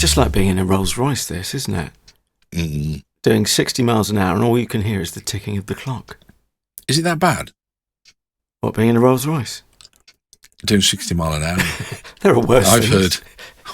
just like being in a Rolls Royce, this, isn't it? Mm. Doing 60 miles an hour and all you can hear is the ticking of the clock. Is it that bad? What, being in a Rolls Royce? Doing 60 mile an hour. There are worse things.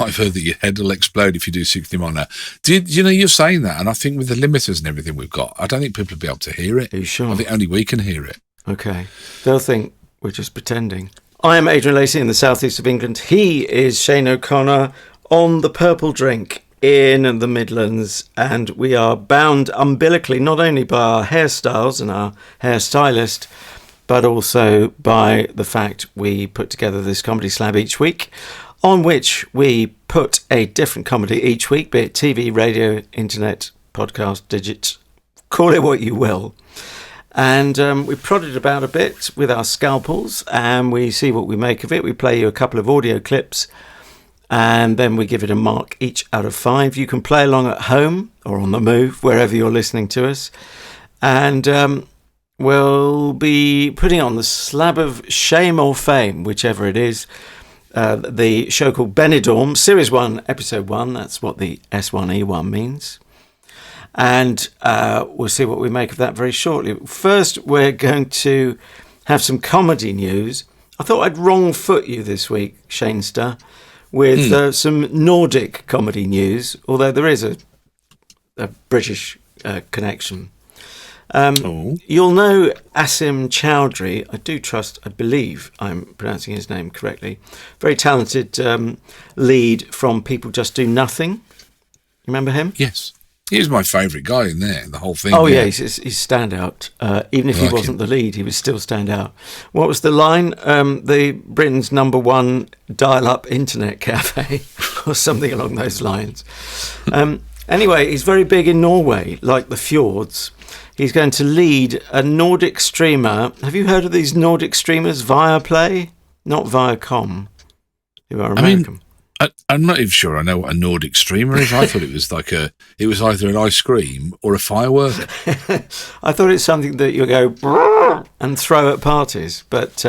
I've heard that your head will explode if you do 60 mile an hour. You know, you're saying that, and I think with the limiters and everything we've got, I don't think people will be able to hear it. Are you sure? I think only we can hear it. Okay. They'll think we're just pretending. I am Adrian Lacey in the southeast of England. He is Shane O'Connor on the Purple Drink in the Midlands, and we are bound umbilically not only by our hairstyles and our hairstylist, but also by the fact we put together this comedy slab each week, on which we put a different comedy each week, be it TV, radio, internet, podcast, digits, call it what you will. And we prodded about a bit with our scalpels, and we see what we make of it. We play you a couple of audio clips, and then we give it a mark each out of 5. You can play along at home or on the move, wherever you're listening to us. And we'll be putting on the Slab of Shame or Fame, whichever it is, the show called Benidorm, Series 1, Episode 1. That's what the S1E1 means. And we'll see what we make of that very shortly. First, we're going to have some comedy news. I thought I'd wrong foot you this week, Shanester, with some Nordic comedy news, although there is a British connection. You'll know Asim Chowdhury. I believe I'm pronouncing his name correctly. Very talented lead from People Just Do Nothing. You remember him? Yes. He was my favourite guy in there, the whole thing. Oh, yeah, he's standout. Even if he wasn't the lead, he was still standout. What was the line? The Britain's #1 dial-up internet cafe, or something along those lines. Anyway, he's very big in Norway, like the fjords. He's going to lead a Nordic streamer. Have you heard of these Nordic streamers? Viaplay? Not Viacom, who are American. I'm not even sure I know what a Nordic streamer is. I thought it was it was either an ice cream or a firework. I thought it's something that you go and throw at parties. But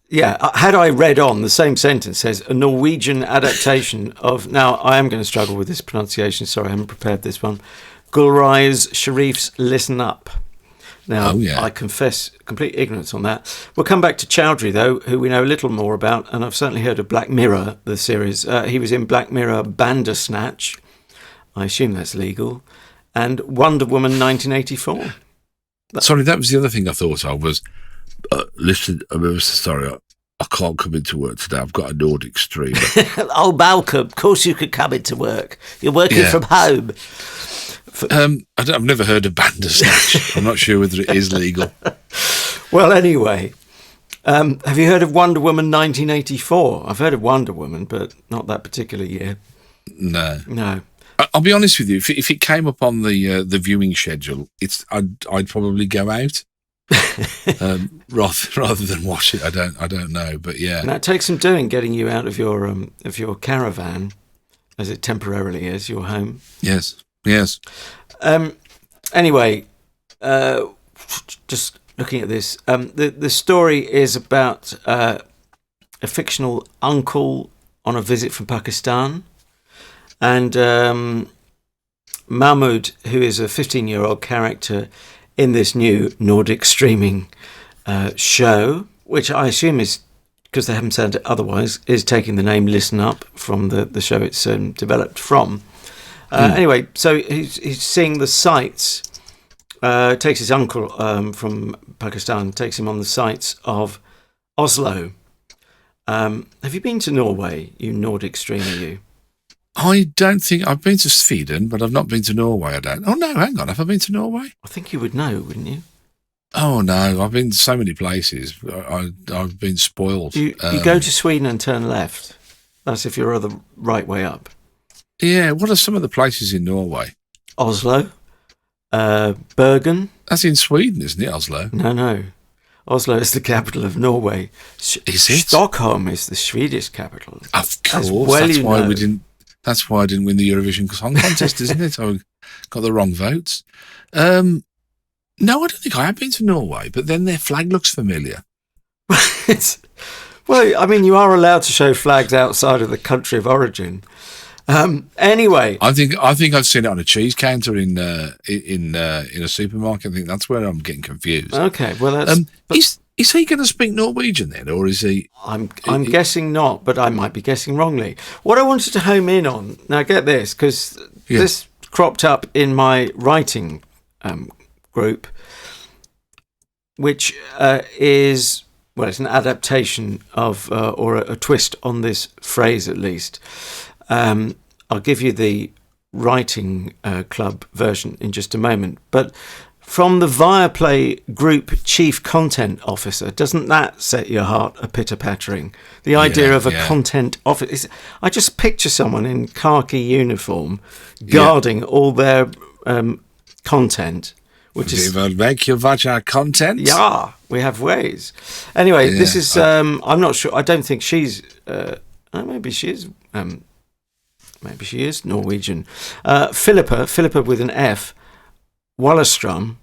yeah, had I read on, the same sentence says a Norwegian adaptation of, now I am going to struggle with this pronunciation, sorry, I haven't prepared this one, Gulraiz Sharif's Listen Up. Now, I confess complete ignorance on that. We'll come back to Chowdhury, though, who we know a little more about, and I've certainly heard of Black Mirror, the series. He was in Black Mirror Bandersnatch. I assume that's legal. And Wonder Woman 1984. Sorry, that was the other thing I thought of was, listen, I'm sorry, I can't come into work today. I've got a Nordic streamer. Oh, Malcolm, of course you could come into work. You're working from home. I've never heard of Bandersnatch. I'm not sure whether it is legal. Well, anyway, have you heard of Wonder Woman 1984? I've heard of Wonder Woman, but not that particular year. No. I'll be honest with you. If it came up on the viewing schedule, I'd probably go out rather than watch it. I don't know, but yeah. Now it takes some doing getting you out of your caravan, as it temporarily is, your home. Yes. Anyway, just looking at this, the story is about a fictional uncle on a visit from Pakistan, and Mahmoud, who is a 15-year-old character in this new Nordic streaming show, which I assume is, because they haven't said otherwise, is taking the name Listen Up from the show it's developed from. Anyway, so he's seeing the sights, takes his uncle from Pakistan, takes him on the sights of Oslo. Have you been to Norway, you Nordic streamer, you? I don't think I've been to Sweden, but I've not been to Norway, I don't. Oh, no, hang on. Have I been to Norway? I think you would know, wouldn't you? Oh, no, I've been to so many places. I've been spoiled. You go to Sweden and turn left. That's if you're the right way up. Yeah, what are some of the places in Norway? Oslo, Bergen. That's in Sweden, isn't it, Oslo? No. Oslo is the capital of Norway. Is it? Stockholm is the Swedish capital. Of course, that's why I didn't win the Eurovision Song Contest, isn't it? I got the wrong votes. No, I don't think I have been to Norway, but then their flag looks familiar. Well, I mean, you are allowed to show flags outside of the country of origin. Anyway, I think I've seen it on a cheese counter in a supermarket. I think that's where I'm getting confused. Okay, well, that's. Is he going to speak Norwegian then, or is he? I'm guessing not, but I might be guessing wrongly. What I wanted to home in on now, get this, because this cropped up in my writing group, which is. Well, it's an adaptation of, or a twist on this phrase, at least. I'll give you the writing club version in just a moment. But from the Viaplay Group Chief Content Officer, doesn't that set your heart a pitter-pattering? The idea of a content officer. I just picture someone in khaki uniform guarding all their content. Which is make you watch our content. Yeah, we have ways. Anyway, this is. I'm not sure. I don't think she's. Maybe she is. Maybe she is Norwegian. Philippa with an F. Wallastrom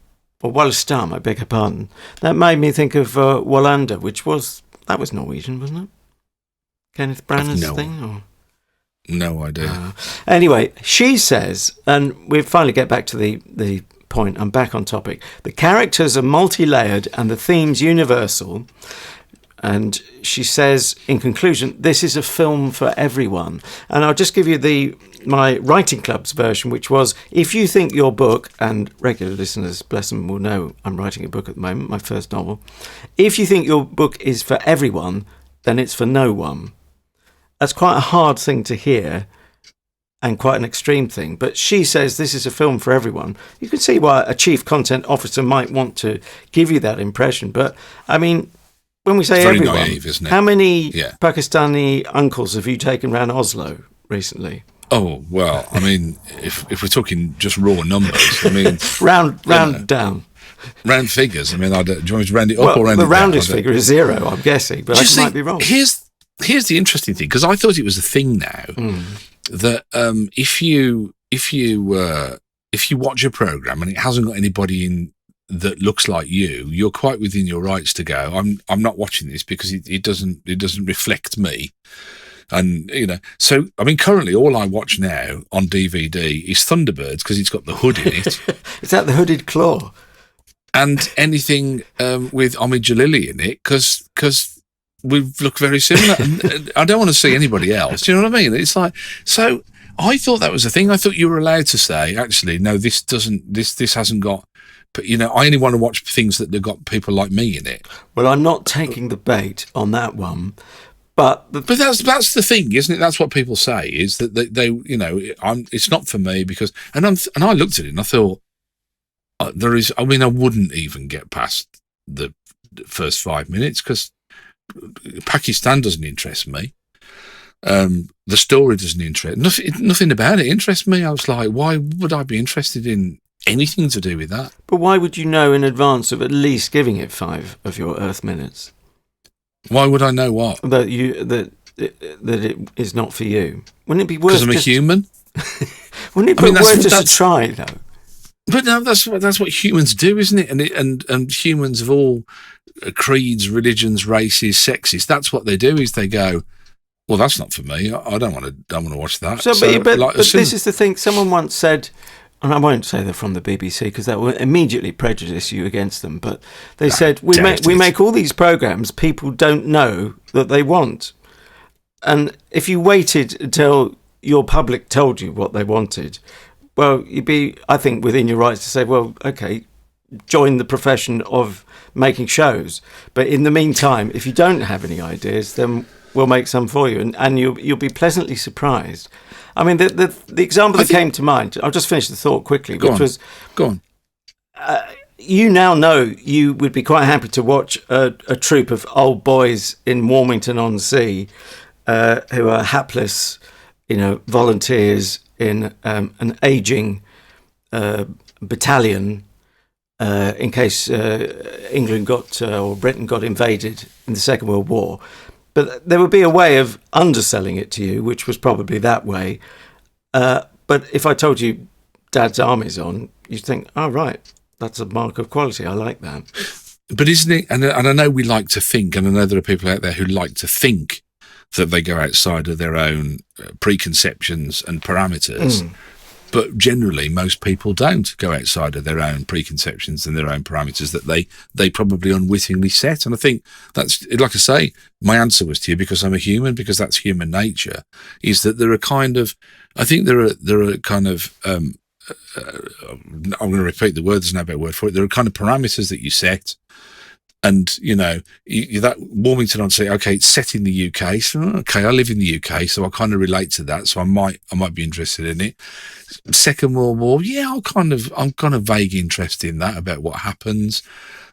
or Wallastam. I beg her pardon. That made me think of Wallander, which was Norwegian, wasn't it? Kenneth Branagh's thing. Or? No idea. Anyway, she says, and we finally get back to the point. I'm back on topic. The characters are multi-layered and the themes universal. And she says, in conclusion, this is a film for everyone. And I'll just give you my writing club's version, which was, if you think your book, and regular listeners, bless them, will know I'm writing a book at the moment, my first novel. If you think your book is for everyone, then it's for no one. That's quite a hard thing to hear. And quite an extreme thing. But she says this is a film for everyone. You can see why a chief content officer might want to give you that impression. But, I mean, when we say everyone, naive, isn't it? How many Pakistani uncles have you taken around Oslo recently? Oh, well, I mean, if we're talking just raw numbers, I mean... round down. Round figures. I mean, do you want me to round it up or round it down? The roundest figure is 0, I'm guessing, but I might be wrong. Here's the interesting thing, because I thought it was a thing now... that if you watch a program and it hasn't got anybody in that looks like you're quite within your rights to go, I'm not watching this because it doesn't reflect me. And so I mean, currently all I watch now on DVD is Thunderbirds because it's got the hood in it. Is that the hooded claw? And anything with Omid Jalili in it because we look very similar. And I don't want to see anybody else. Do you know what I mean? It's like, so I thought that was a thing. I thought you were allowed to say, actually, no, this hasn't got, but I only want to watch things that have got people like me in it. Well, I'm not taking the bait on that one, but that's the thing, isn't it? That's what people say is that they it's not for me because, and I looked at it and I thought I wouldn't even get past the first 5 minutes because Pakistan doesn't interest me. The story doesn't interest nothing about it interests me. I was like, why would I be interested in anything to do with that? But why would you know in advance of at least giving it 5 of your Earth minutes? Why would I know what? That it is not for you. Wouldn't it be worth? Because I'm a human. Wouldn't it be worth just a try though? But no, that's what humans do, isn't it? And humans of all creeds, religions, races, sexes. That's what they do. Is they go, well, that's not for me. I don't want to watch that. But this is the thing. Someone once said, and I won't say they're from the BBC because that will immediately prejudice you against them. But they said we make all these programs people don't know that they want, and if you waited until your public told you what they wanted, well, you'd be, I think, within your rights to say, well, okay, join the profession of making shows. But in the meantime, if you don't have any ideas, then we'll make some for you, and you'll be pleasantly surprised. I mean, the example that came to mind, I'll just finish the thought quickly, Go on. You now know you would be quite happy to watch a troop of old boys in Warmington-on-Sea who are hapless, volunteers in an ageing battalion in case England or Britain got invaded in the Second World War. But there would be a way of underselling it to you, which was probably that way. But if I told you Dad's Army's on, you'd think, oh, right, that's a mark of quality. I like that. But isn't it, and I know we like to think, and I know there are people out there who like to think that they go outside of their own preconceptions and parameters. But generally, most people don't go outside of their own preconceptions and their own parameters that they probably unwittingly set. And I think that's, like I say, my answer was to you, because I'm a human, because that's human nature, is that there are kind of, I think there are kind of, I'm going to repeat the word, there's no better word for it. There are kind of parameters that you set. And, you know, you that Warmington, I'd say, okay, it's set in the UK. So, okay, I live in the UK, so I kind of relate to that. So I might be interested in it. Second World War, yeah, I'm kind of vague interest in that, about what happens.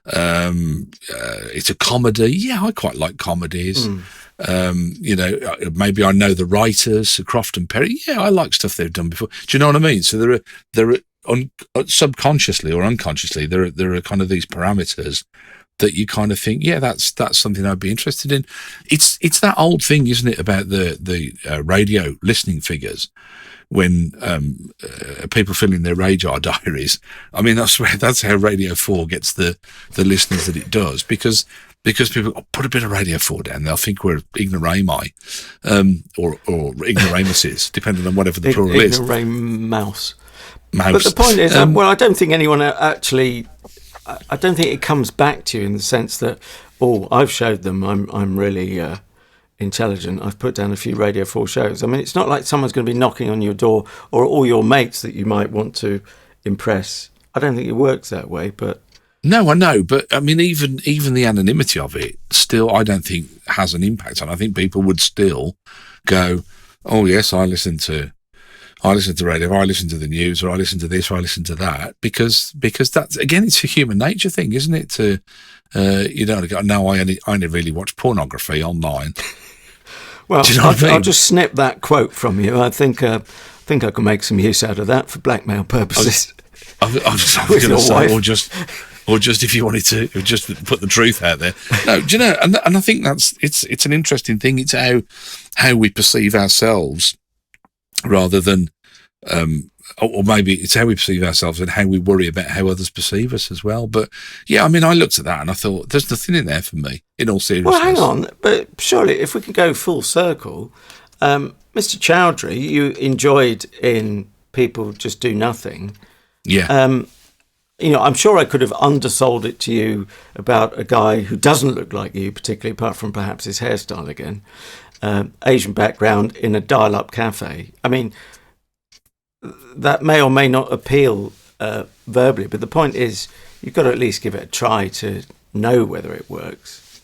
It's a comedy. Yeah, I quite like comedies. You know, maybe I know the writers, Sir Croft and Perry. Yeah, I like stuff they've done before. Do you know what I mean? So there are subconsciously or unconsciously, there are kind of these parameters that you kind of think, yeah, that's something I'd be interested in. It's that old thing, isn't it, about the radio listening figures when people fill in their radar diaries. I mean, I swear that's how Radio 4 gets the listeners that it does, because people put a bit of Radio 4 down, they'll think we're ignorami, or ignoramuses, depending on whatever the plural is. Ignoramus. But the point is, well, I don't think anyone actually. I don't think it comes back to you in the sense that, oh, I've showed them I'm really intelligent. I've put down a few Radio 4 shows. I mean, it's not like someone's going to be knocking on your door, or all your mates that you might want to impress. I don't think it works that way, but... No, I know, but I mean, even the anonymity of it still, I don't think has an impact on. I think people would still go, oh yes, I listen to radio, or I listen to the news, or I listen to this, or I listen to that, because that's, again, it's a human nature thing, isn't it? To you don't go, no, I only really watch pornography online. Well, do you know what I mean? I'll just snip that quote from you. I think I can make some use out of that for blackmail purposes. I was going to say, or just if you wanted to just put the truth out there. No, do you know? And I think it's an interesting thing. It's how we perceive ourselves, rather than, or maybe it's how we perceive ourselves and how we worry about how others perceive us as well. But yeah, I mean, I looked at that and I thought, there's nothing in there for me, in all seriousness. Well, hang on, but surely if we can go full circle, Mr. Chowdhury, you enjoyed in People Just Do Nothing. Yeah. You know, I'm sure I could have undersold it to you about a guy who doesn't look like you, particularly apart from perhaps his hairstyle again. Asian background in a dial-up cafe. I mean, that may or may not appeal verbally, but the point is you've got to at least give it a try to know whether it works.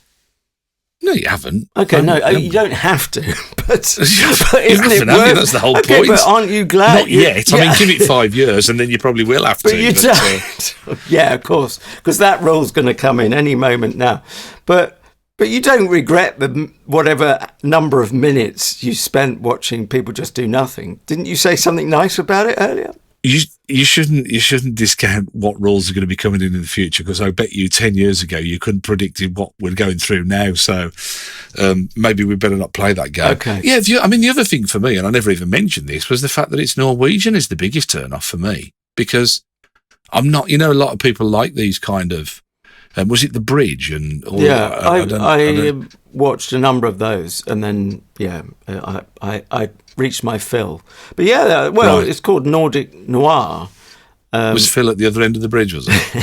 No, you haven't. Okay, you don't have to, but isn't it worth? That's the whole point. But aren't you glad? Not yet. Yeah. I mean, give it 5 years and then you probably will have to. But you don't. Yeah, of course, because that rule's going to come in any moment now. But you don't regret the whatever number of minutes you spent watching People Just Do Nothing. Didn't you say something nice about it earlier? You shouldn't discount what rules are going to be coming in the future, because I bet you 10 years ago you couldn't predict what we're going through now. So maybe we better not play that game. Okay. Yeah, I mean, the other thing for me, and I never even mentioned this, was the fact that it's Norwegian is the biggest turn-off for me, because I'm not, you know, a lot of people like these kind of, was it The Bridge? And all I watched a number of those, and then, I reached my fill. But yeah, well, right. It's called Nordic Noir. Was Phil at the other end of the bridge, was it?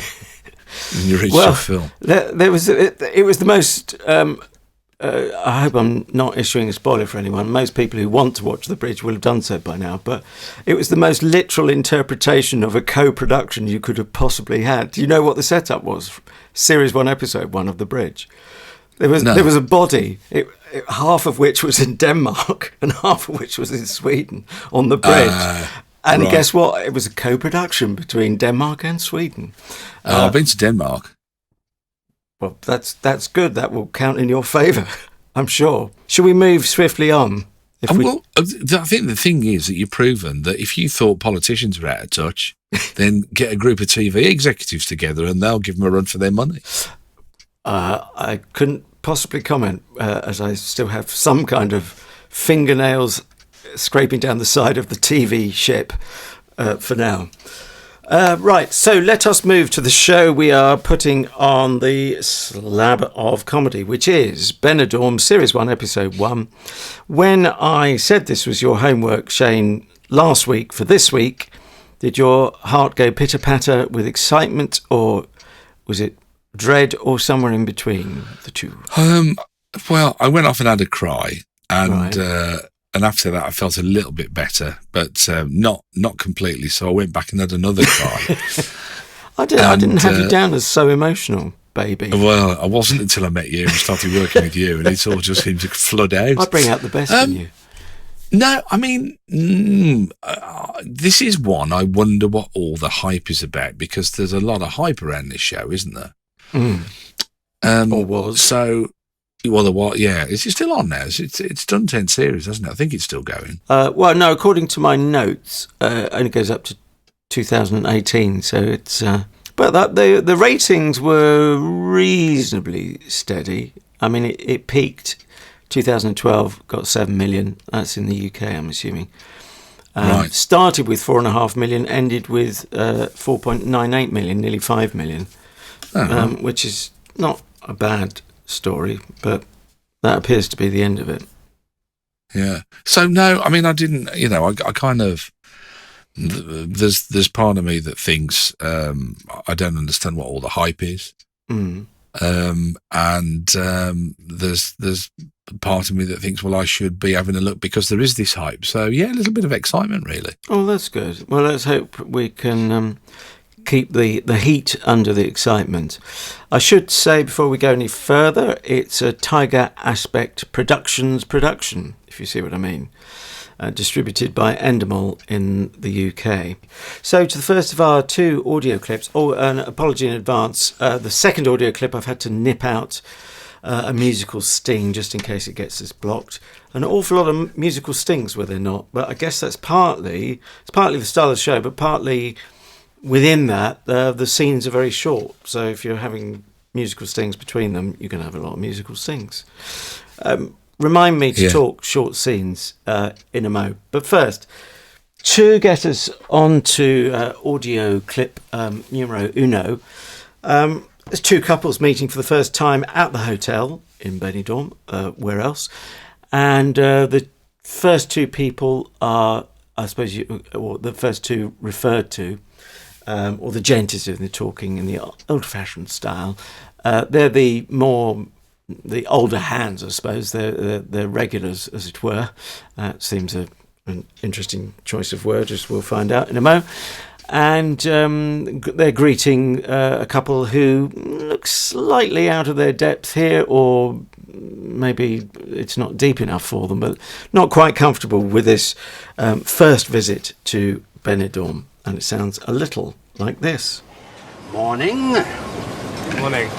And you reached your fill. It was the most... I hope I'm not issuing a spoiler for anyone. Most people who want to watch The Bridge will have done so by now, but it was the most literal interpretation of a co-production you could have possibly had. Do you know what the setup was? Series 1, Episode 1 of The Bridge. There was a body, half of which was in Denmark and half of which was in Sweden on the bridge. And right. Guess what? It was a co-production between Denmark and Sweden. I've been to Denmark. Well, that's good. That will count in your favour, I'm sure. Shall we move swiftly on? Well, I think the thing is that you've proven that if you thought politicians were out of touch, then get a group of TV executives together and they'll give them a run for their money. I couldn't possibly comment, as I still have some kind of fingernails scraping down the side of the TV ship for now. Right, so let us move to the show we are putting on the slab of comedy, which is Benidorm Series 1, Episode 1. When I said this was your homework, Shane, last week for this week, did your heart go pitter-patter with excitement, or was it dread, or somewhere in between the two? Well, I went off and had a cry, and Right. And after that, I felt a little bit better, but not completely. So I went back and had another cry. I didn't have you down as so emotional, baby. Well, I wasn't until I met you and started working with you, and it all just seemed to flood out. I bring out the best in you. No, I mean, this is one I wonder what all the hype is about, because there's a lot of hype around this show, isn't there? Or was. So... Well, the what? Yeah, is it still on now? It's done 10 series, hasn't it? I think it's still going. Well, no, according to my notes, only goes up to 2018. So it's, but the ratings were reasonably steady. I mean, it peaked 2012, got 7 million. That's in the UK, I'm assuming. Right. Started with 4.5 million, ended with 4.98 million, nearly 5 million, which is not a bad story, but that appears to be the end of it. Yeah. So no, I mean, I didn't. I kind of. There's part of me that thinks I don't understand what all the hype is, and there's part of me that thinks, well, I should be having a look because there is this hype. So yeah, a little bit of excitement, really. Oh, that's good. Well, let's hope we can keep the heat under the excitement. I should say before we go any further, it's a Tiger Aspect Productions production, if you see what I mean, distributed by Endemol in the UK. So to the first of our 2 audio clips. Oh, an apology in advance. The second audio clip, I've had to nip out a musical sting just in case it gets us blocked. An awful lot of musical stings, were there not? But I guess that's partly the style of the show, but partly within that, the scenes are very short. So if you're having musical stings between them, you're going to have a lot of musical stings. Remind me to talk short scenes in a mo. But first, to get us onto audio clip numero uno, there's 2 couples meeting for the first time at the hotel in Benidorm, where else? And the first 2 people are, I suppose, the first 2 referred to, or the gent is doing the talking in the old-fashioned style. They're the older hands, I suppose. They're regulars, as it were. That seems an interesting choice of word, as we'll find out in a mo. And they're greeting a couple who look slightly out of their depth here, or maybe it's not deep enough for them, but not quite comfortable with this first visit to Benidorm. And it sounds a little like this. Morning. Morning.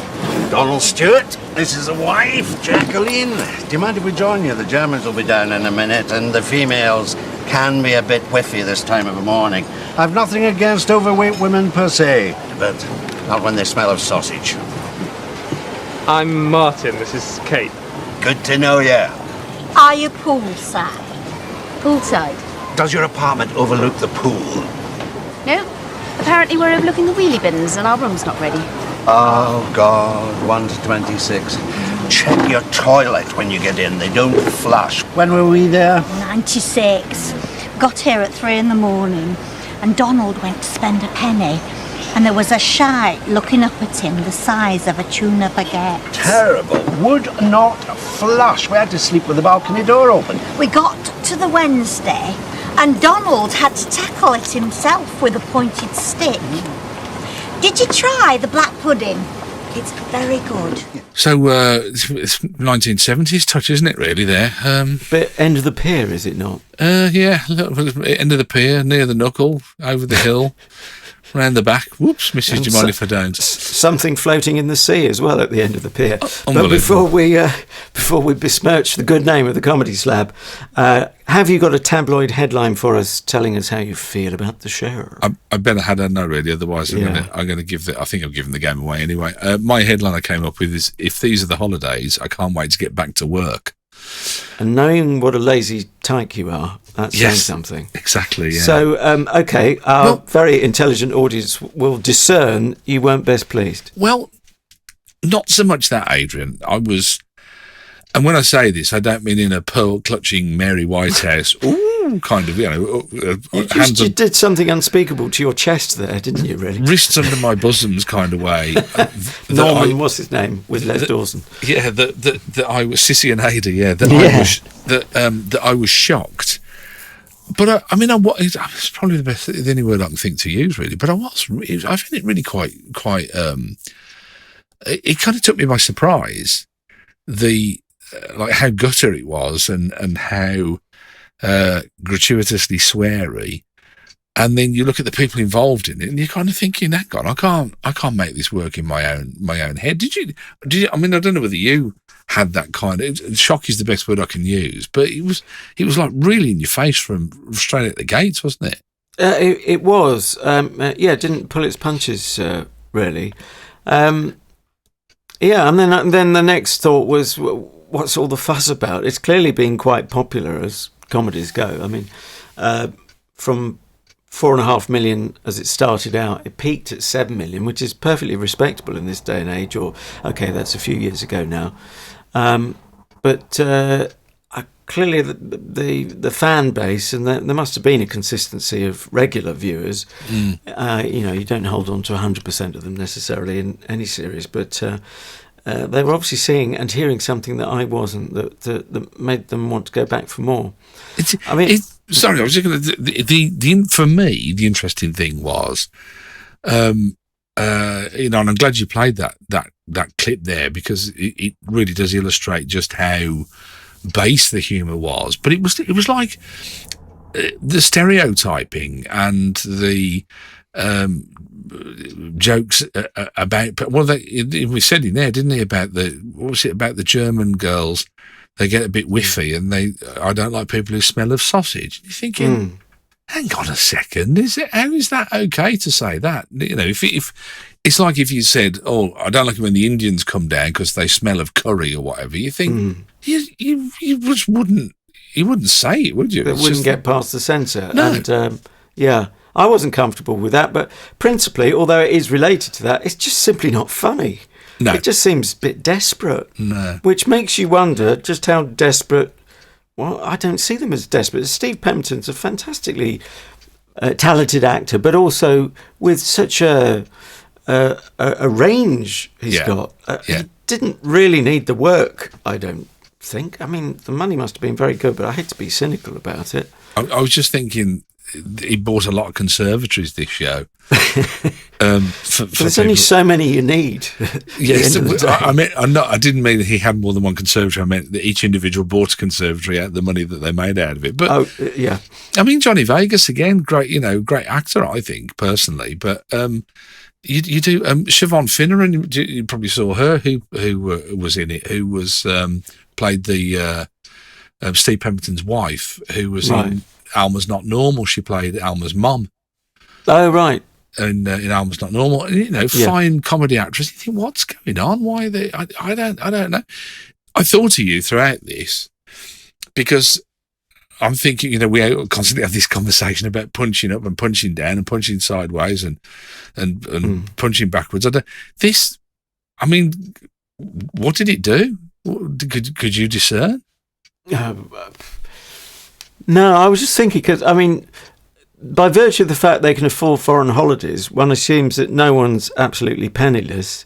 Donald Stewart, this is a wife, Jacqueline. Do you mind if we join you? The Germans will be down in a minute, and the females can be a bit whiffy this time of the morning. I've nothing against overweight women per se, but not when they smell of sausage. I'm Martin, this is Kate. Good to know you. Are you poolside? Poolside? Does your apartment overlook the pool? No. Apparently we're overlooking the wheelie bins and our room's not ready. Oh, God, 1 to 26. Check your toilet when you get in. They don't flush. When were we there? 96. Got here at 3 in the morning, and Donald went to spend a penny, and there was a shite looking up at him the size of a tuna baguette. Terrible. Would not flush. We had to sleep with the balcony door open. We got to the Wednesday, and Donald had to tackle it himself with a pointed stick. Did you try the black pudding? It's very good. So it's 1970s touch, isn't it, really, there? Bit end of the pier, is it not? Yeah, end of the pier, near the knuckle, over the hill, round the back. Whoops, Mrs. And do you mind if I don't? Something floating in the sea as well at the end of the pier. But before we besmirch the good name of the Comedy Slab, have you got a tabloid headline for us telling us how you feel about the show? I better had I know really, otherwise I'm going to give I think I've given the game away anyway. My headline I came up with is, if these are the holidays, I can't wait to get back to work. And knowing what a lazy tyke you are, that's saying something. Exactly, yeah. So, okay, our very intelligent audience will discern you weren't best pleased. Well, not so much that, Adrian. I was, and when I say this, I don't mean in a pearl-clutching Mary Whitehouse, ooh, kind of, You did something unspeakable to your chest there, didn't you, really? Wrists under my bosoms kind of way. Norman, what's his name, with Les Dawson? Yeah, that I was Sissy and Ada. Yeah, that I was shocked. But it's probably the only word I can think to use, really. But I found it really quite. It kind of took me by surprise, like how gutter it was, and how gratuitously sweary. And then you look at the people involved in it, and you're kind of thinking, "Hang on, I can't make this work in my own head." Did you? I mean, I don't know whether you had that kind of shock. Is the best word I can use, but it was like really in your face from straight at the gates, wasn't it? It was. It didn't pull its punches really. And then the next thought was, what's all the fuss about? It's clearly been quite popular as comedies go. I mean, from 4.5 million as it started out, it peaked at 7 million, which is perfectly respectable in this day and age. Or okay, that's a few years ago now, but clearly the fan base, and there must have been a consistency of regular viewers. You don't hold on to 100% of them necessarily in any series, but they were obviously seeing and hearing something that I wasn't, that made them want to go back for more. Sorry, I was just going to. For me, the interesting thing was, and I'm glad you played that clip there, because it really does illustrate just how base the humour was. But it was like the stereotyping and the jokes about. Well, we said in there, didn't he, about the German girls? They get a bit whiffy, and I don't like people who smell of sausage. You're thinking, hang on a second, how is that okay to say that? If it's like if you said, "Oh, I don't like it when the Indians come down because they smell of curry" or whatever. You think you just wouldn't say it, would you? It wouldn't get past the censor. No. And I wasn't comfortable with that. But principally, although it is related to that, it's just simply not funny. No. It just seems a bit desperate. No. Which makes you wonder just how desperate. Well, I don't see them as desperate. Steve Pemberton's a fantastically talented actor, but also with such a range he's got. He didn't really need the work, I don't think. I mean, the money must have been very good, but I hate to be cynical about it. I was just thinking, he bought a lot of conservatories this show. There's only so many you need. Yes, I didn't mean that he had more than one conservatory. I meant that each individual bought a conservatory out of the money that they made out of it. But I mean, Johnny Vegas again, great actor, I think personally. But you do Siobhan Finneran. You probably saw her, who was in it, who was played the Steve Pemberton's wife, who was in Alma's Not Normal. She played Alma's mum. Oh, right. In Alma's Not Normal, fine comedy actress. You think, what's going on? Why are they? I don't know. I thought of you throughout this because I'm thinking, we constantly have this conversation about punching up and punching down and punching sideways and punching backwards. I mean, what did it do? Could you discern? No, I was just thinking because, I mean, by virtue of the fact they can afford foreign holidays, one assumes that no one's absolutely penniless.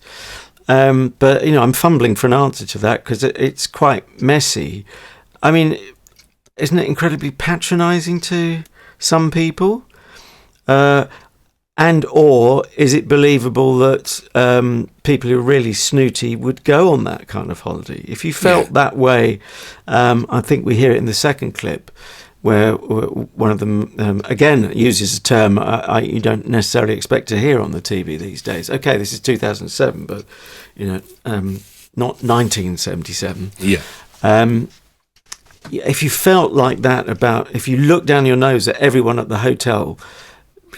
But, I'm fumbling for an answer to that because it's quite messy. I mean, isn't it incredibly patronising to some people? And or is it believable that people who are really snooty would go on that kind of holiday? If you felt that way, I think we hear it in the second clip, where one of them, again, uses a term you don't necessarily expect to hear on the TV these days. Okay, this is 2007, but, not 1977. Yeah. If you felt like that if you looked down your nose at everyone at the hotel,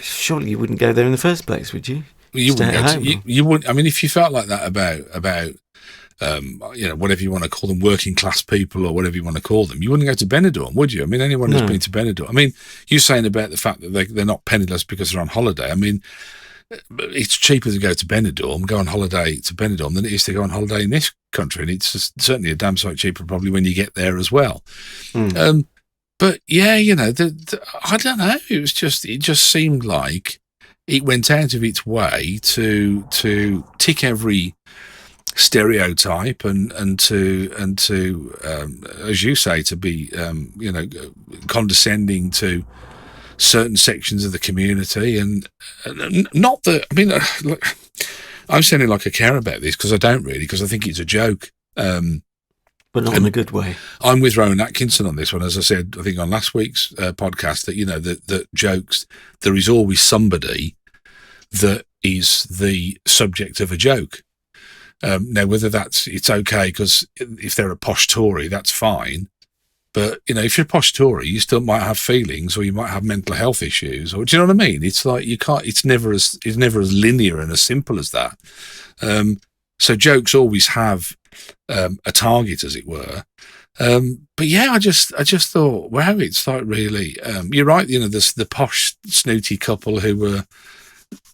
surely you wouldn't go there in the first place, would you? You wouldn't. You wouldn't. I mean, if you felt like that about whatever you want to call them, working class people or whatever you want to call them, you wouldn't go to Benidorm, would you? I mean, anyone who's been to Benidorm. I mean, you're saying about the fact that they're not penniless because they're on holiday. I mean, it's cheaper to go on holiday to Benidorm than it is to go on holiday in this country, and it's certainly a damn sight cheaper probably when you get there as well. But yeah, I don't know. It just seemed like it went out of its way to tick every stereotype and to as you say, to be condescending to certain sections of the community, and not that, I mean, look, I'm sounding like I care about this because I don't really, because I think it's a joke. But not in a good way. I'm with Rowan Atkinson on this one, as I said, I think on last week's podcast, that that jokes, there is always somebody that is the subject of a joke. Now, whether it's okay because if they're a posh Tory, that's fine. But, if you're a posh Tory, you still might have feelings, or you might have mental health issues, or do you know what I mean? It's like it's never as linear and as simple as that. So jokes always have a target, as it were. But yeah, I just thought, wow, it's like really, you're right. There's the posh snooty couple who were,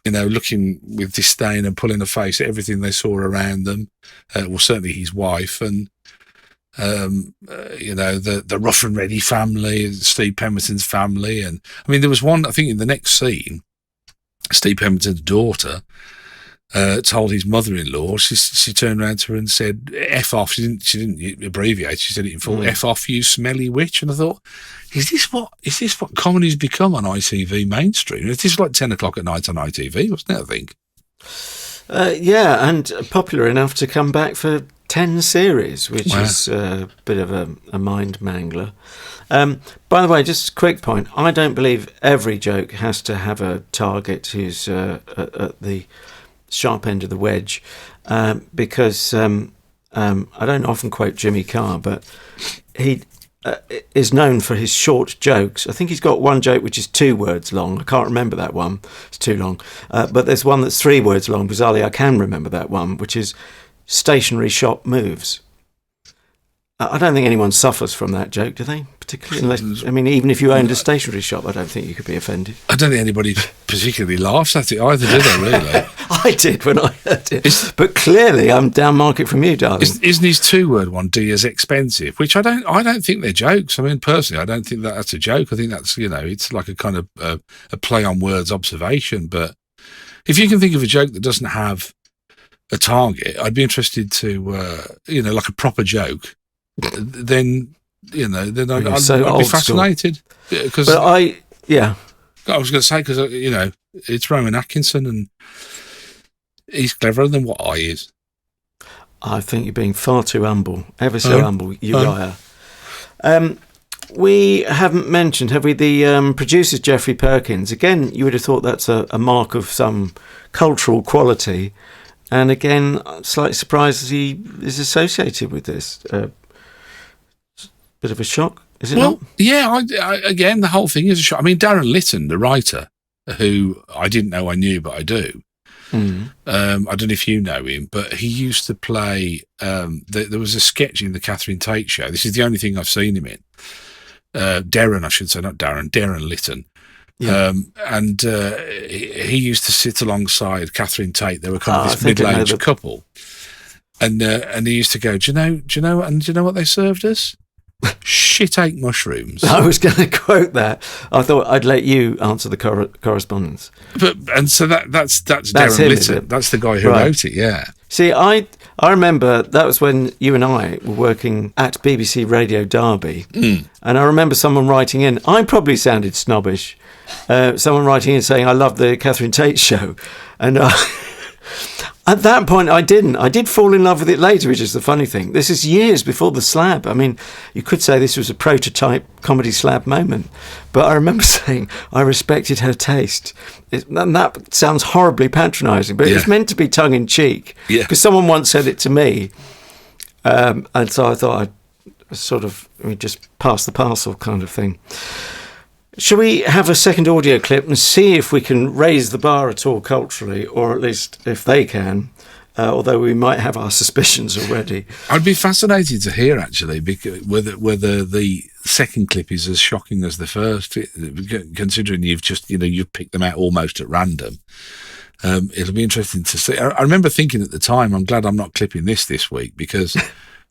looking with disdain and pulling a face at everything they saw around them. Well, certainly his wife, and the rough and ready family, Steve Pemberton's family. And I mean, there was one, I think in the next scene, Steve Pemberton's daughter told his mother-in-law, she turned around to her and said, F off. She didn't abbreviate, she said it in full, F off, you smelly witch. And I thought, is this what comedy's become on ITV mainstream? This is like 10 o'clock at night on ITV, wasn't it, I think? Yeah, and popular enough to come back for 10 series, which is a bit of a mind mangler. By the way, just a quick point, I don't believe every joke has to have a target who's at the sharp end of the wedge, because I don't often quote Jimmy Carr, but he is known for his short jokes. I think he's got one joke which is 2 words long. I can't remember that one, it's too long, but there's one that's 3 words long. Bizarrely, I can remember that one, which is stationery shop moves. I don't think anyone suffers from that joke, do they? Particularly, unless, I mean, even if you owned a stationery shop, I don't think you could be offended. I don't think anybody particularly laughs at it either, do they, really? I did when I heard it. But clearly, I'm down market from you, darling. Isn't his 2-word one, D as expensive? Which I don't think they're jokes. I mean, personally, I don't think that's a joke. I think that's, it's like a kind of a play on words observation. But if you can think of a joke that doesn't have a target, I'd be interested to, like a proper joke. Then I'd be fascinated. Because I was going to say, because it's Rowan Atkinson and he's cleverer than what I is. I think you're being far too humble, ever so humble, Uriah. We haven't mentioned, have we, the producer's Geoffrey Perkins. Again, you would have thought that's a mark of some cultural quality, and again, slightly surprised he is associated with this. Bit of a shock, is it not? Yeah, again, the whole thing is a shock. I mean, Derren Litten, the writer, who I didn't know I knew, but I do. I don't know if you know him, but he used to play, there was a sketch in the Catherine Tate show. This is the only thing I've seen him in. Derren, I should say, not Darren, Derren Litten. Yeah. He used to sit alongside Catherine Tate. They were kind of this middle-aged couple. And he used to go, do you know what they served us? Shit-ache mushrooms. I was going to quote that. I thought I'd let you answer the correspondence. So that's Derren Litten. That's the guy who wrote it. Yeah. See, I remember that was when you and I were working at BBC Radio Derby, and I remember someone writing in. I probably sounded snobbish. Someone writing in saying, "I love the Catherine Tate show," and. At that point, I didn't. I did fall in love with it later, which is the funny thing. This is years before the Slab. I mean, you could say this was a prototype comedy Slab moment. But I remember saying I respected her taste. And that sounds horribly patronising, but it was meant to be tongue-in-cheek. Yeah. Because someone once said it to me. And so I thought I'd just pass the parcel kind of thing. Shall we have a second audio clip and see if we can raise the bar at all culturally, or at least if they can, although we might have our suspicions already. I'd be fascinated to hear, actually, whether the second clip is as shocking as the first, considering you've picked them out almost at random. It'll be interesting to see. I remember thinking at the time, I'm glad I'm not clipping this week, because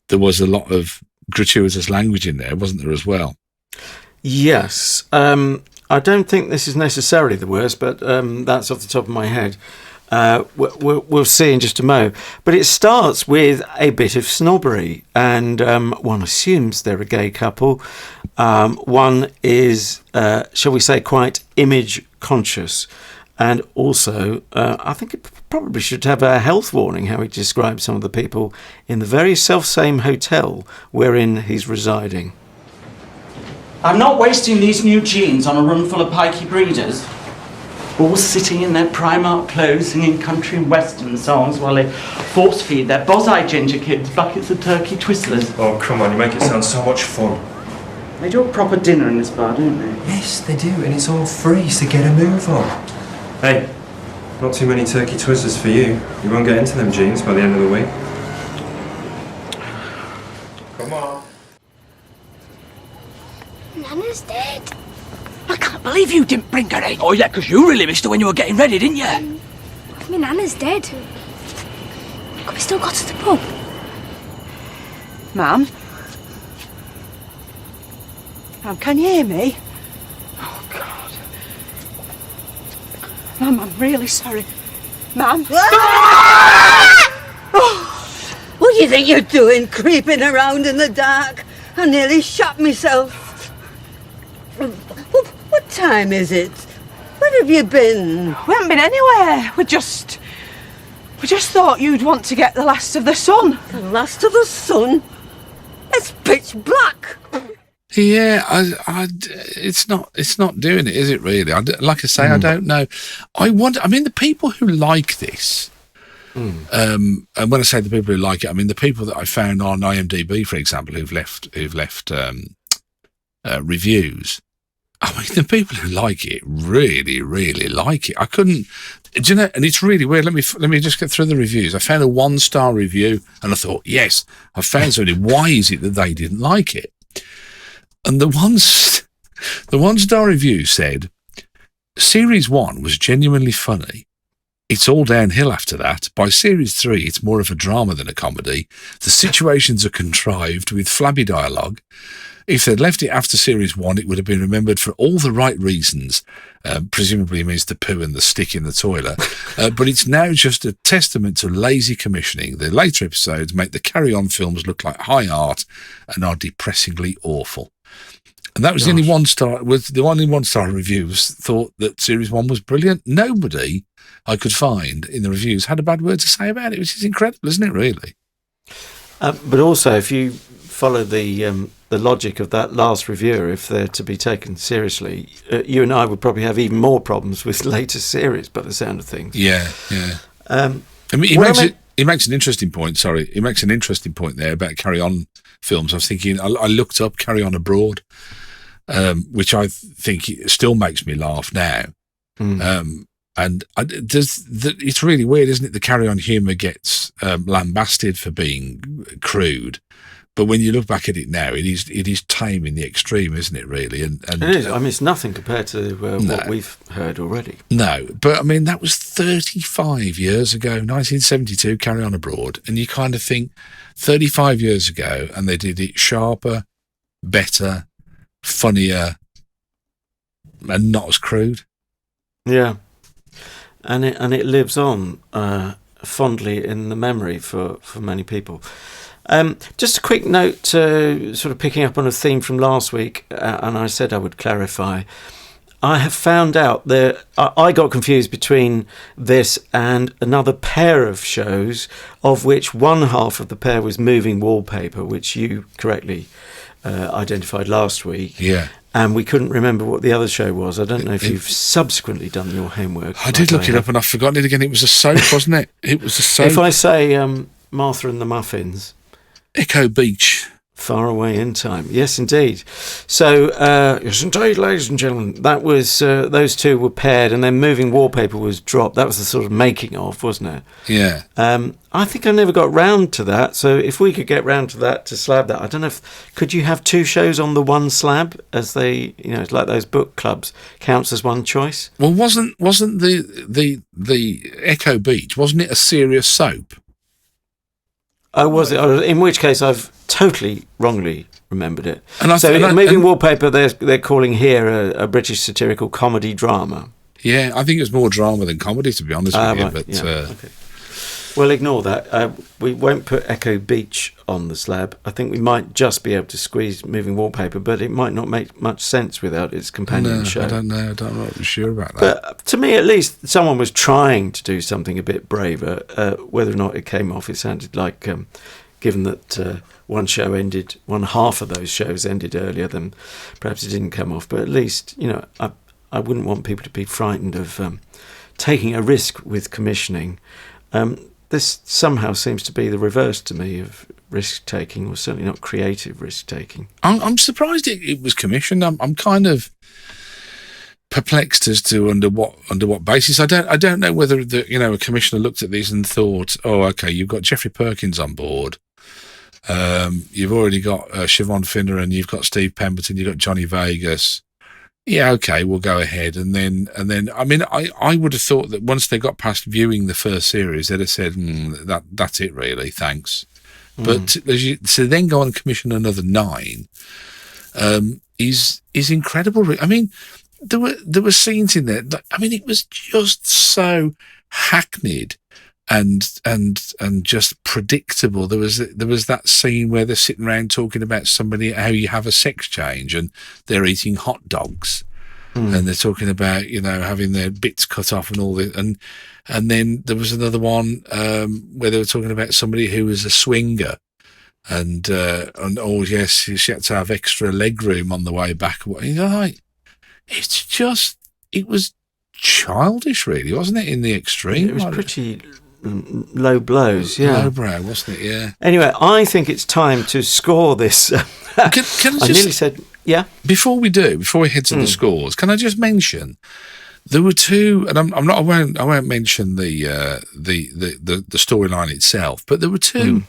there was a lot of gratuitous language in there, wasn't there, as well? Yes. I don't think this is necessarily the worst, but that's off the top of my head. We'll see in just a mo. But it starts with a bit of snobbery, and one assumes they're a gay couple. One is, shall we say, quite image conscious. And also, I think it probably should have a health warning, how he describes some of the people in the very self-same hotel wherein he's residing. I'm not wasting these new jeans on a room full of pikey breeders, all sitting in their Primark clothes singing country and western songs while they force-feed their boz-eyed ginger kids buckets of turkey twistlers. Oh, come on, you make it sound so much fun. They do a proper dinner in this bar, don't they? Yes, they do, and it's all free, so get a move on. Hey, not too many turkey twizzlers for you. You won't get into them jeans by the end of the week. Come on. Nana's dead. I can't believe you didn't bring her in. Oh, yeah, because you really missed her when you were getting ready, didn't you? My Nana's dead. Could we still go to the pub? Ma'am? Ma'am, can you hear me? Oh, God. Ma'am, I'm really sorry. Ma'am? What do you think you're doing, creeping around in the dark? I nearly shot myself. What time is it? Where have you been? We haven't been anywhere. We just thought you'd want to get the last of the sun. The last of the sun? It's pitch black. Yeah, it's not doing it, is it really? Like I say, I don't know. I mean, the people who like this, and when I say the people who like it, I mean the people that I found on IMDb, for example, who've left reviews. I mean, the people who like it really, really like it. I couldn't, do you know? And it's really weird. Let me just get through the reviews. I found a 1-star review, and I thought, yes, I found somebody. Why is it that they didn't like it? And the 1-star review said, Series 1 was genuinely funny. It's all downhill after that. By Series 3, it's more of a drama than a comedy. The situations are contrived with flabby dialogue. If they'd left it after Series 1, it would have been remembered for all the right reasons. Presumably it means the poo and the stick in the toilet. But it's now just a testament to lazy commissioning. The later episodes make the Carry On films look like high art and are depressingly awful. And that was the only 1-star. The only 1-star reviews thought that Series 1 was brilliant. Nobody I could find in the reviews had a bad word to say about it, which is incredible, isn't it, really? But also, if you follow the logic of that last reviewer, if they're to be taken seriously, you and I would probably have even more problems with later series, by the sound of things. Yeah. I mean, he makes an interesting point. Sorry, he makes an interesting point there about Carry On films. I was thinking, I looked up Carry On Abroad, which I think still makes me laugh now. And it's really weird, isn't it? The Carry On humour gets lambasted for being crude, but when you look back at it now, it is tame in the extreme, isn't it? Really, and it is. I mean, it's nothing compared to what we've heard already. No, but I mean that was 35 years ago, 1972. Carry On Abroad, and you kind of think 35 years ago, and they did it sharper, better, funnier, and not as crude. Yeah. And it lives on fondly in the memory for many people. Just a quick note, sort of picking up on a theme from last week, and I said I would clarify. I have found out that I got confused between this and another pair of shows, of which one half of the pair was Moving Wallpaper, which you correctly identified last week. Yeah. And we couldn't remember what the other show was. I don't know if you've subsequently done your homework. I did look it up and I've forgotten it again. It was a soap, wasn't it? It was a soap. If I say Martha and the Muffins. Echo Beach. Far away in time. Yes, indeed. So, yes, indeed, ladies and gentlemen, that was those two were paired, and then moving wallpaper was dropped. That was the sort of making of, wasn't it? Yeah. I think I never got round to that. So, if we could get round to that, to slab that, I don't know if could you have two shows on the one slab, as they, it's like those book clubs, counts as one choice. Well, wasn't the Echo Beach, wasn't it a serious soap? Oh, was it? In which case, I've totally wrongly remembered it. And moving wallpaper, they're calling here a British satirical comedy drama. Yeah, I think it was more drama than comedy, to be honest with you. Right, But okay. Well, ignore that. We won't put Echo Beach on the slab. I think we might just be able to squeeze moving wallpaper, but it might not make much sense without its companion show. I don't know. I'm not sure about that. But to me, at least, someone was trying to do something a bit braver. Whether or not it came off, it sounded like, given that one show ended, one half of those shows ended earlier, than perhaps it didn't come off. But at least, I wouldn't want people to be frightened of taking a risk with commissioning. This somehow seems to be the reverse to me of risk-taking, or certainly not creative risk-taking. I'm surprised it was commissioned. I'm kind of perplexed as to under what basis. I don't know whether a commissioner looked at these and thought, oh, okay, you've got Geoffrey Perkins on board. You've already got Siobhan Finner, and you've got Steve Pemberton, you've got Johnny Vegas. Yeah, okay, we'll go ahead. And then, I mean, I would have thought that once they got past viewing the first series, they'd have said, that's it really, thanks. But to then go and commission another 9 is incredible. I mean, there were scenes in there that, I mean, it was just so hackneyed and just predictable. There was that scene where they're sitting around talking about somebody, how you have a sex change, and they're eating hot dogs, and they're talking about having their bits cut off and all this, and then there was another one where they were talking about somebody who was a swinger, and oh yes, she had to have extra leg room on the way back. It was childish, really, wasn't it? In the extreme, it was pretty low blows, lowbrow, wasn't it? Yeah. Anyway, I think it's time to score this. Can I nearly said, yeah. Before we head to the scores, can I just mention there were 2, and I won't mention the storyline itself, but there were 2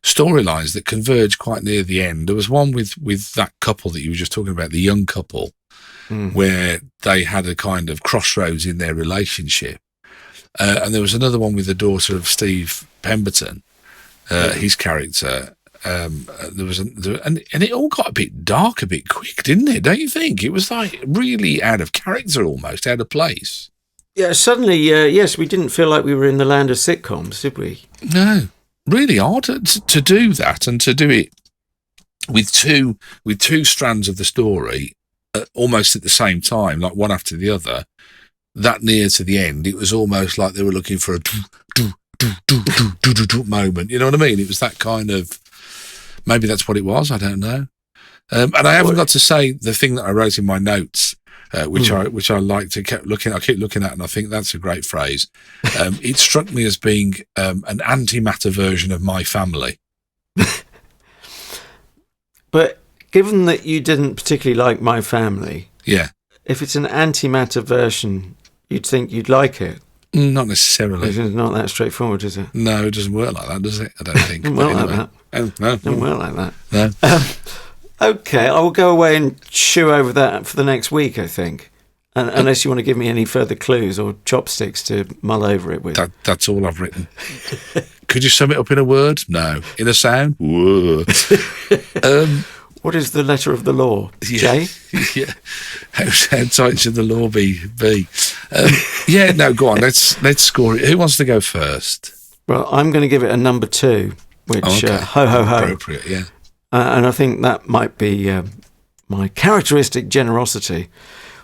storylines that converged quite near the end. There was one with that couple that you were just talking about, the young couple, where they had a kind of crossroads in their relationship. And there was another one with the daughter of Steve Pemberton, his character. And it all got a bit dark, a bit quick, didn't it? Don't you think? It was like really out of character, almost out of place. Yeah, suddenly, yes, we didn't feel like we were in the land of sitcoms, did we? No, really odd to do that, and to do it with two strands of the story almost at the same time, like one after the other. That near to the end, it was almost like they were looking for a moment. You know what I mean? It was that kind of, maybe that's what it was. I don't know. And I haven't got to say the thing that I wrote in my notes, which I like to keep looking at, and I think that's a great phrase. It struck me as being an antimatter version of My Family. But given that you didn't particularly like My Family, yeah, if it's an antimatter version, you'd think you'd like it. Not necessarily. It's not that straightforward, is it? No, it doesn't work like that, does it? I don't think. Doesn't work like that. No. Doesn't work like that. No. Okay, I will go away and chew over that for the next week, I think. Unless you want to give me any further clues or chopsticks to mull over it with. That's all I've written. Could you sum it up in a word? No. In a sound? Whoa. What is the letter of the law? J? Yeah. How tight should the law be? Yeah, no, go on. Let's score it. Who wants to go first? Well, I'm going to give it a number 2, which, ho, ho, ho. Appropriate, yeah. And I think that might be my characteristic generosity.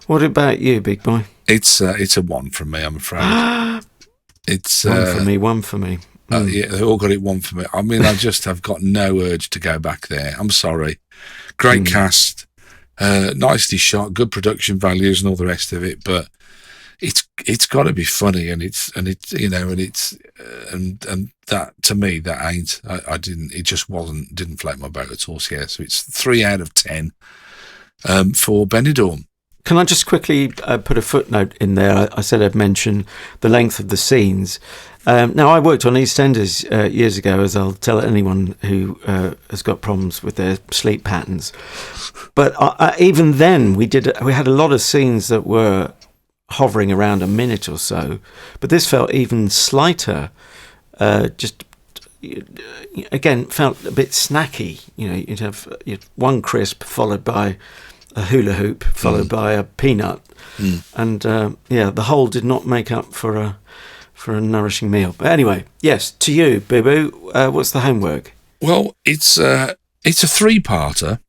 What about you, big boy? It's a 1 from me, I'm afraid. It's 1 for me. Yeah, they all got it 1 for me. I mean, I just have got no urge to go back there. I'm sorry. Great cast, nicely shot, good production values and all the rest of it, but it's got to be funny, and that, to me, that ain't. It just didn't float my boat at all. So yeah, so it's 3 out of 10 for Benidorm. Can I just quickly put a footnote in there? I said I'd mention the length of the scenes. Now, I worked on EastEnders years ago, as I'll tell anyone who has got problems with their sleep patterns. But even then, we had a lot of scenes that were hovering around a minute or so. But this felt even slighter. Just again, felt a bit snacky. You'd have one crisp followed by a hula hoop, followed by a peanut, and the whole did not make up for a nourishing meal. But anyway, yes, to you, Boo Boo, what's the homework? Well, it's a 3-parter,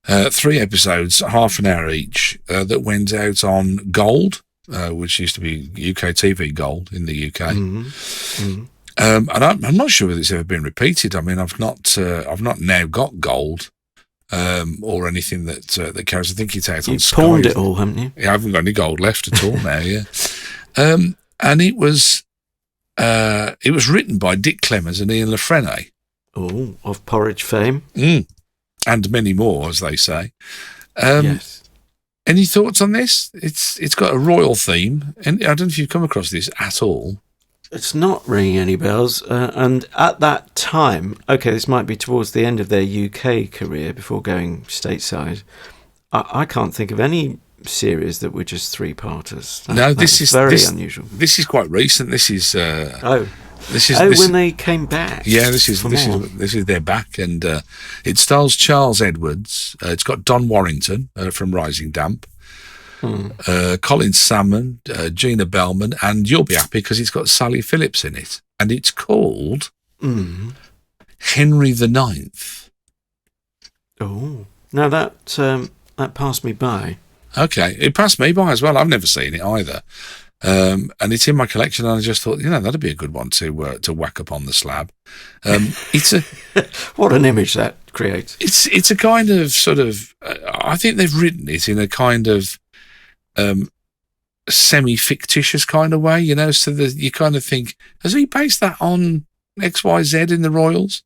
3 episodes, half an hour each, that went out on Gold, which used to be UK TV Gold in the UK. And I'm not sure whether it's ever been repeated. I mean, I've not now got Gold. Or anything that carries. I think it's out on Sky. You've pawned it all, haven't you? Yeah, I haven't got any gold left at all now. Yeah, and it was written by Dick Clemmers and Ian Lafrene. Oh, of Porridge fame, and many more, as they say. Yes. Any thoughts on this? It's got a royal theme, and I don't know if you've come across this at all. It's not ringing any bells. And at that time, this might be towards the end of their UK career before going stateside. I can't think of any series that were just 3-parters. This is very unusual. This is quite recent. This is when they came back. Yeah, this is their back, and it stars Charles Edwards. It's got Don Warrington from Rising Damp. Colin Salmon, Gina Bellman, and you'll be happy because it's got Sally Phillips in it, and it's called Henry the Ninth. Oh, now that passed me by. Okay, it passed me by as well. I've never seen it either, and it's in my collection. And I just thought, that'd be a good one to whack up on the slab. It's a what an image that creates. It's a kind of sort of. I think they've written it in a kind of semi-fictitious kind of way, so that you kind of think, has he based that on XYZ in the Royals?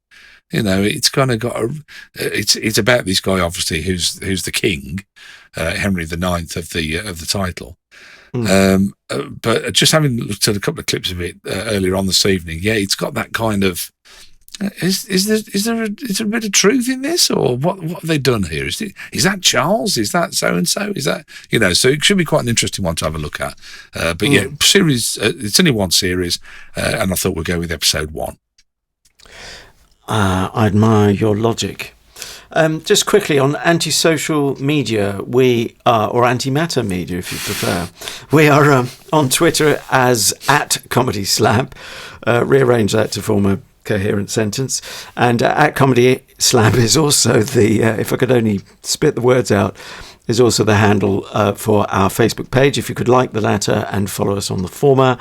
It's kind of got it's about this guy, obviously, who's the king, Henry the Ninth of the title. But just having looked at a couple of clips of it earlier on this evening, it's got that kind of. Is there a bit of truth in this, or what have they done here? Is that Charles? Is that so and so? Is that So it should be quite an interesting one to have a look at. But series. It's only one series, and I thought we'd go with episode 1. I admire your logic. Just quickly on antisocial media, we are, or antimatter media, if you prefer. We are on Twitter as @ComedySlab. Rearrange that to form a coherent sentence, and @Comedy Slab is also the if I could only spit the words out, is also the handle for our Facebook page. If you could like the latter and follow us on the former,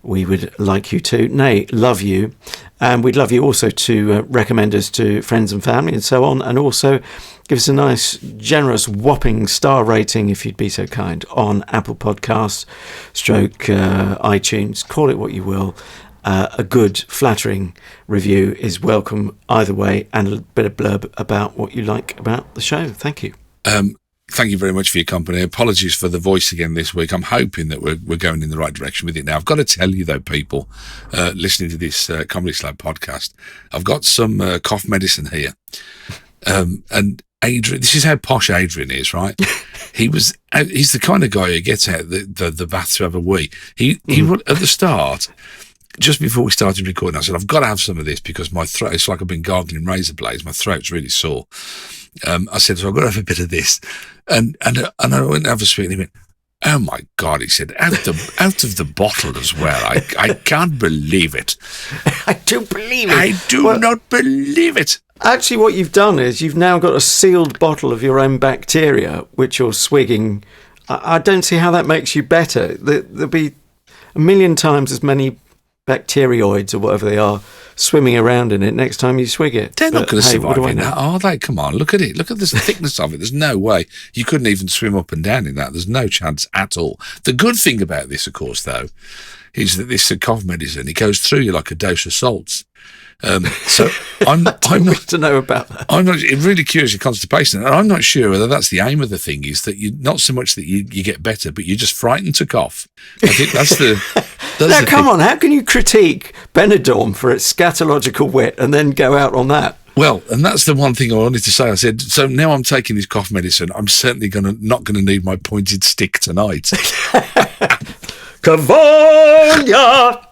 we would like you to, love you, and we'd love you also to recommend us to friends and family and so on, and also give us a nice generous whopping star rating, if you'd be so kind, on Apple Podcasts / iTunes, call it what you will. A good, flattering review is welcome either way, and a bit of blurb about what you like about the show. Thank you. Thank you very much for your company. Apologies for the voice again this week. I'm hoping that we're going in the right direction with it now. I've got to tell you, though, people listening to this Comedy Slab podcast, I've got some cough medicine here. And Adrian, this is how posh Adrian is, right? He's the kind of guy who gets out the bath to have a wee. He at the start, just before we started recording, I said, I've got to have some of this because my throat, it's like I've been gargling razor blades. My throat's really sore. I said, so I've got to have a bit of this. And I went to have a swig, and he went, oh my God, he said, out of the bottle as well. I can't believe it. I don't believe it. I do not believe it. Actually, what you've done is you've now got a sealed bottle of your own bacteria, which you're swigging. I don't see how that makes you better. There'll be a million times as many bacterioids or whatever they are swimming around in it next time you swig it. They're not going to survive in that, are they? Come on, look at it. Look at the thickness of it. There's no way. You couldn't even swim up and down in that. There's no chance at all. The good thing about this, of course, though, is that this cough medicine, it goes through you like a dose of salts. So I'm not to know about that. I'm not really curious of constipation, and I'm not sure whether that's the aim of the thing. Is that you not so much that you get better, but you're just frightened to cough. I think that's the. Now, come on, how can you critique Benidorm for its scatological wit and then go out on that? Well, and that's the one thing I wanted to say. I said, so now I'm taking this cough medicine. I'm certainly not going to need my pointed stick tonight. Cavonia!